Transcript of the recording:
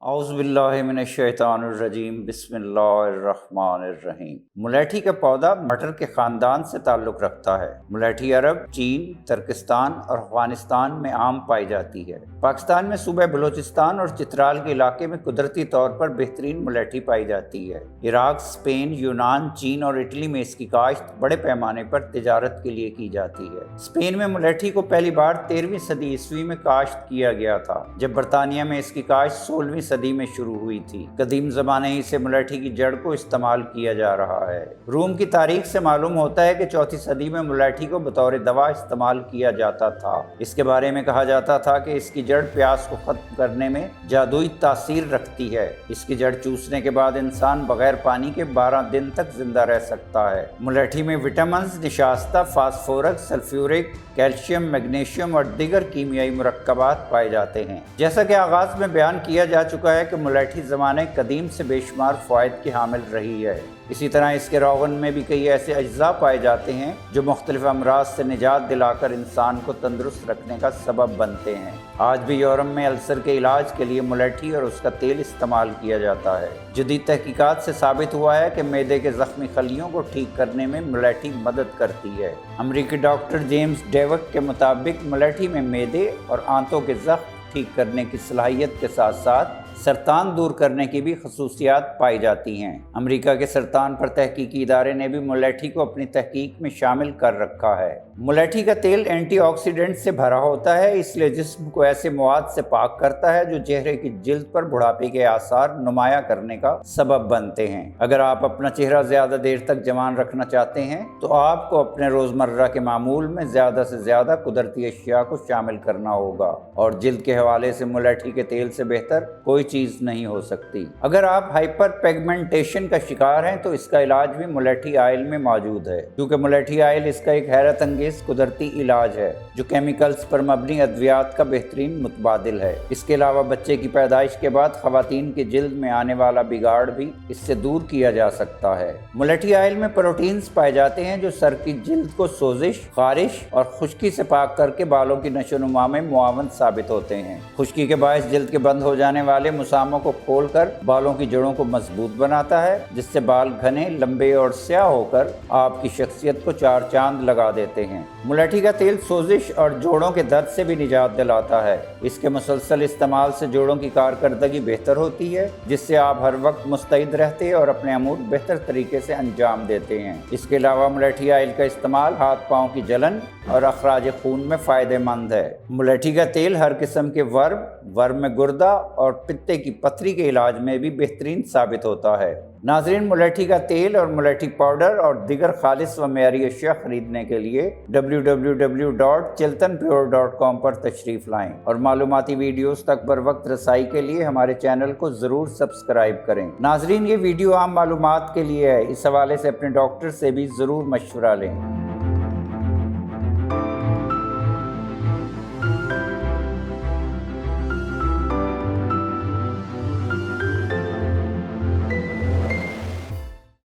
اعوذ باللہ من الشیطان الرجیم بسم اللہ الرحمن الرحیم۔ ملیٹھی کا پودا مٹر کے خاندان سے تعلق رکھتا ہے۔ ملیٹھی عرب، چین، ترکستان اور افغانستان میں عام پائی جاتی ہے۔ پاکستان میں صوبہ بلوچستان اور چترال کے علاقے میں قدرتی طور پر بہترین ملیٹھی پائی جاتی ہے۔ عراق، اسپین، یونان، چین اور اٹلی میں اس کی کاشت بڑے پیمانے پر تجارت کے لیے کی جاتی ہے۔ اسپین میں ملیٹھی کو پہلی بار 13ویں صدی عیسوی میں کاشت کیا گیا تھا، جب برطانیہ میں اس کی کاشت 16ویں صدی میں شروع ہوئی تھی۔ قدیم زمانے ہی سے ملیٹھی کی جڑ کو استعمال کیا جا رہا ہے۔ روم کی تاریخ سے معلوم ہوتا ہے کہ 4 صدی میں ملیٹھی کو بطور دوا استعمال کیا جاتا تھا۔ اس کے بارے میں کہا جاتا تھا کہ اس کی جڑ پیاس کو ختم کرنے میں جادوئی تاثیر رکھتی ہے۔ اس کی جڑ چوسنے کے بعد انسان بغیر پانی کے 12 دن تک زندہ رہ سکتا ہے۔ ملیٹھی میں وٹامنز، نشاستہ، فاسفورس، سلفیورک، کیلشیم، میگنیشیم اور دیگر کیمیائی مرکبات پائے جاتے ہیں۔ جیسا کہ آغاز میں بیان کیا جا چکا ہے کہ ملیٹھی زمانے قدیم سے بے شمار فوائد کی حامل رہی ہے۔ اسی طرح اس کے روغن میں بھی کئی ایسے اجزاء پائے جاتے ہیں جو مختلف امراض سے نجات دلا کر انسان کو تندرست رکھنے کا سبب بنتے ہیں۔ آج بھی یورپ میں السر کے علاج کے لیے ملیٹھی اور اس کا تیل استعمال کیا جاتا ہے۔ جدید تحقیقات سے ثابت ہوا ہے کہ معدے کے زخمی خلیوں کو ٹھیک کرنے میں ملیٹھی مدد کرتی ہے۔ امریکی ڈاکٹر جیمز ڈیوک کے مطابق ملیٹھی میں معدے اور آنتوں کے زخم ٹھیک کرنے کی صلاحیت کے ساتھ ساتھ سرطان دور کرنے کی بھی خصوصیات پائی جاتی ہیں۔ امریکہ کے سرطان پر تحقیقی ادارے نے بھی ملیٹھی کو اپنی تحقیق میں شامل کر رکھا ہے۔ ملیٹھی کا تیل اینٹی آکسیڈنٹ سے بھرا ہوتا ہے، اس لیے جسم کو ایسے مواد سے پاک کرتا ہے جو چہرے کی جلد پر بڑھاپے کے آثار نمایاں کرنے کا سبب بنتے ہیں۔ اگر آپ اپنا چہرہ زیادہ دیر تک جوان رکھنا چاہتے ہیں تو آپ کو اپنے روزمرہ کے معمول میں زیادہ سے زیادہ قدرتی اشیاء کو شامل کرنا ہوگا، اور جلد کے حوالے سے ملیٹھی کے تیل سے بہتر کوئی چیز نہیں ہو سکتی۔ اگر آپ ہائپر پیگمنٹیشن کا شکار ہیں تو اس کا علاج بھی ملیٹھی آئل میں موجود ہے، کیونکہ ملیٹھی آئل اس کا ایک حیرت انگیز قدرتی علاج ہے جو کیمیکلز پر مبنی ادویات کا بہترین متبادل ہے۔ اس کے علاوہ بچے کی پیدائش کے بعد خواتین کی جلد میں آنے والا بگاڑ بھی اس سے دور کیا جا سکتا ہے۔ ملیٹھی آئل میں پروٹینز پائے جاتے ہیں جو سر کی جلد کو سوزش، خارش اور خشکی سے پاک کر کے بالوں کی نشو و نما میں معاون ثابت ہوتے ہیں۔ خشکی کے باعث جلد کے بند ہو جانے والے مساموں کو کھول کر بالوں کی جڑوں کو مضبوط بناتا ہے، جس سے بال گھنے، لمبے اور سیاہ ہو کر آپ کی شخصیت کو 4 چاند لگا دیتے ہیں۔ ملیٹھی کا تیل سوزش اور جوڑوں کے درد سے بھی نجات دلاتا ہے۔ اس کے مسلسل استعمال سے جوڑوں کی کارکردگی بہتر ہوتی ہے، جس سے آپ ہر وقت مستعد رہتے اور اپنے امور بہتر طریقے سے انجام دیتے ہیں۔ اس کے علاوہ ملیٹھی آئل کا استعمال ہاتھ پاؤں کی جلن اور اخراج خون میں فائدہ مند ہے۔ ملیٹھی کا تیل ہر قسم کے ورم گردہ اور پتے کی پتھری کے علاج میں بھی بہترین ثابت ہوتا ہے۔ ناظرین، ملیٹھی کا تیل اور ملیٹھی پاؤڈر اور دیگر خالص و معیاری اشیاء خریدنے کے لیے www.chiltanpure.com پر تشریف لائیں، اور معلوماتی ویڈیوز تک بر وقت رسائی کے لیے ہمارے چینل کو ضرور سبسکرائب کریں۔ ناظرین، یہ ویڈیو عام معلومات کے لیے ہے، اس حوالے سے اپنے ڈاکٹر سے بھی ضرور مشورہ لیں۔